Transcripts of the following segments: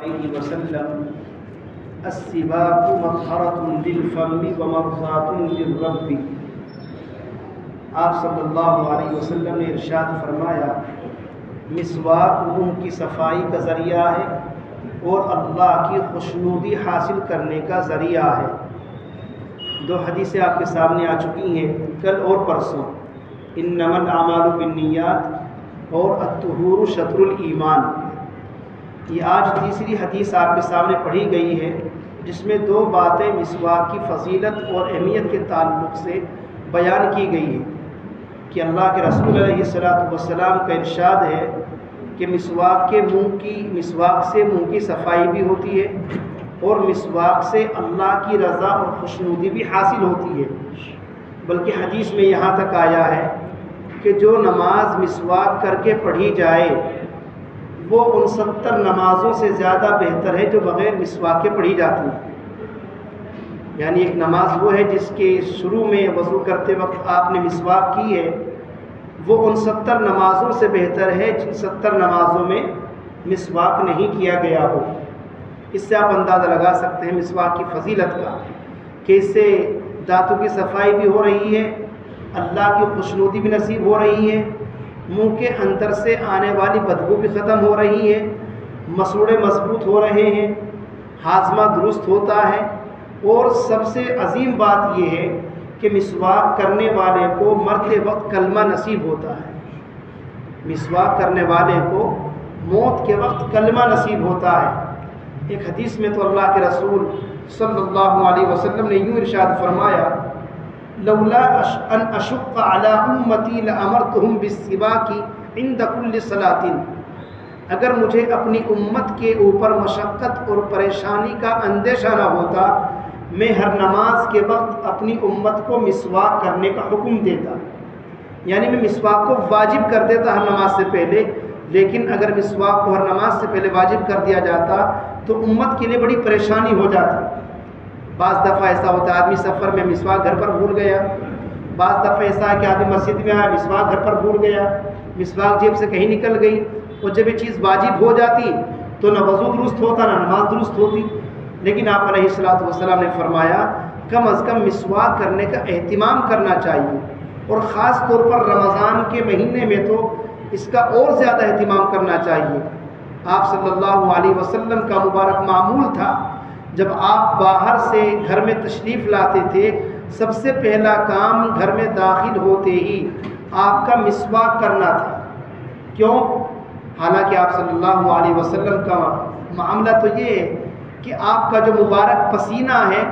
علیہ وسلم السواک مطہرۃ للفم ومرضاۃ للرب۔ آپ صلی اللہ علیہ وسلم نے ارشاد فرمایا، مسواک منہ کی صفائی کا ذریعہ ہے اور اللہ کی خوشنودی حاصل کرنے کا ذریعہ ہے۔ دو حدیثیں آپ کے سامنے آ چکی ہیں کل اور پرسوں، انما الاعمال بالنیات اور الطہور شطر الایمان۔ یہ آج تیسری حدیث آپ کے سامنے پڑھی گئی ہے، جس میں دو باتیں مسواک کی فضیلت اور اہمیت کے تعلق سے بیان کی گئی ہے کہ اللہ کے رسول علیہ السلام کا ارشاد ہے کہ مسواک سے منہ کی صفائی بھی ہوتی ہے اور مسواک سے اللہ کی رضا اور خوشنودی بھی حاصل ہوتی ہے۔ بلکہ حدیث میں یہاں تک آیا ہے کہ جو نماز مسواک کر کے پڑھی جائے وہ ان 70 نمازوں سے زیادہ بہتر ہے جو بغیر مسواک کے پڑھی جاتی ہیں۔ یعنی ایک نماز وہ ہے جس کے شروع میں وضو کرتے وقت آپ نے مسواک کی ہے، وہ ان 70 نمازوں سے بہتر ہے جن 70 نمازوں میں مسواک نہیں کیا گیا ہو۔ اس سے آپ اندازہ لگا سکتے ہیں مسواک کی فضیلت کا، کہ اس سے دانتوں کی صفائی بھی ہو رہی ہے، اللہ کی خوشنودی بھی نصیب ہو رہی ہے، منہ کے اندر سے آنے والی بدبو بھی ختم ہو رہی ہے، مسوڑے مضبوط ہو رہے ہیں، ہاضمہ درست ہوتا ہے، اور سب سے عظیم بات یہ ہے کہ مسواک کرنے والے کو مرتے وقت کلمہ نصیب ہوتا ہے۔ مسواک کرنے والے کو موت کے وقت کلمہ نصیب ہوتا ہے۔ ایک حدیث میں تو اللہ کے رسول صلی اللہ علیہ وسلم نے یوں ارشاد فرمایا، لولا ان اشق علی امتی لامرتهم بالسواک عند كل صلاۃ۔ اگر مجھے اپنی امت کے اوپر مشقت اور پریشانی کا اندیشہ نہ ہوتا، میں ہر نماز کے وقت اپنی امت کو مسواک کرنے کا حکم دیتا، یعنی میں مسواک کو واجب کر دیتا ہر نماز سے پہلے۔ لیکن اگر مسواک کو ہر نماز سے پہلے واجب کر دیا جاتا تو امت کے لیے بڑی پریشانی ہو جاتی۔ بعض دفعہ ایسا ہوتا ہے آدمی سفر میں مسواک گھر پر بھول گیا، بعض دفعہ ایسا ہے کہ آدمی مسجد میں آیا مسواک گھر پر بھول گیا، مسواک جیب سے کہیں نکل گئی، اور جب یہ چیز واجب ہو جاتی تو نہ وضو درست ہوتا نہ نماز درست ہوتی۔ لیکن آپ علیہ السلام نے فرمایا کم از کم مسواک کرنے کا اہتمام کرنا چاہیے، اور خاص طور پر رمضان کے مہینے میں تو اس کا اور زیادہ اہتمام کرنا چاہیے۔ آپ صلی اللہ علیہ وسلم کا مبارک معمول تھا، جب آپ باہر سے گھر میں تشریف لاتے تھے، سب سے پہلا کام گھر میں داخل ہوتے ہی آپ کا مسواک کرنا تھا۔ کیوں؟ حالانکہ آپ صلی اللہ علیہ وسلم کا معاملہ تو یہ ہے کہ آپ کا جو مبارک پسینہ ہے،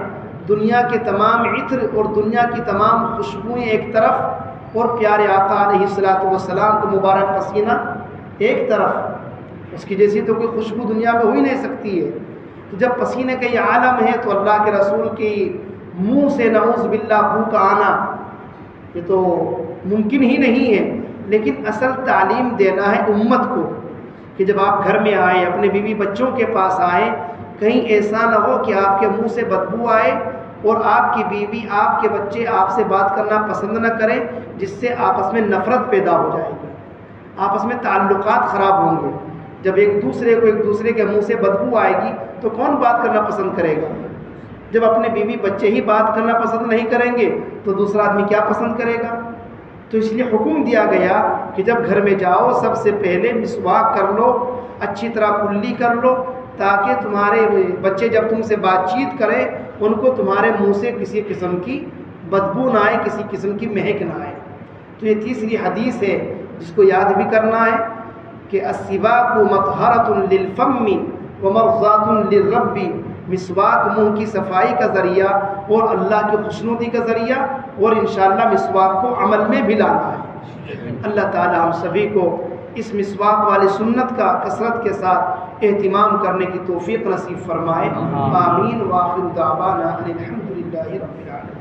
دنیا کے تمام عطر اور دنیا کی تمام خوشبوئیں ایک طرف، اور پیارے آقا علیہ السلام کا مبارک پسینہ ایک طرف، اس کی جیسی تو کوئی خوشبو دنیا میں ہو ہی نہیں سکتی ہے۔ تو جب پسینے کا یہ عالم ہے تو اللہ کے رسول کی منہ سے نعوذ باللہ بو کا آنا یہ تو ممکن ہی نہیں ہے۔ لیکن اصل تعلیم دینا ہے امت کو کہ جب آپ گھر میں آئیں، اپنے بیوی بچوں کے پاس آئیں، کہیں ایسا نہ ہو کہ آپ کے منہ سے بدبو آئے اور آپ کی بیوی آپ کے بچے آپ سے بات کرنا پسند نہ کریں، جس سے آپس میں نفرت پیدا ہو جائے گی، آپس میں تعلقات خراب ہوں گے۔ جب ایک دوسرے کے منہ سے بدبو آئے گی تو کون بات کرنا پسند کرے گا؟ جب اپنے بیوی بچے ہی بات کرنا پسند نہیں کریں گے تو دوسرا آدمی کیا پسند کرے گا؟ تو اس لیے حکم دیا گیا کہ جب گھر میں جاؤ سب سے پہلے مسواک کر لو، اچھی طرح کلی کر لو، تاکہ تمہارے بچے جب تم سے بات چیت کریں ان کو تمہارے منہ سے کسی قسم کی بدبو نہ آئے، کسی قسم کی مہک نہ آئے۔ تو یہ تیسری حدیث ہے جس کو یاد بھی کرنا ہے کہ السواک مطہرۃ للفم ومرضاۃ للرب۔ مسواک منہ کی صفائی کا ذریعہ اور اللہ کی خوشنودی کا ذریعہ، اور انشاءاللہ مسواک کو عمل میں بھی لانا ہے۔ اللہ تعالی ہم سبھی کو اس مسواک والی سنت کا کثرت کے ساتھ اہتمام کرنے کی توفیق نصیب فرمائے۔ آمین۔ وآخر دعوانا ان الحمد للہ رب العالمین۔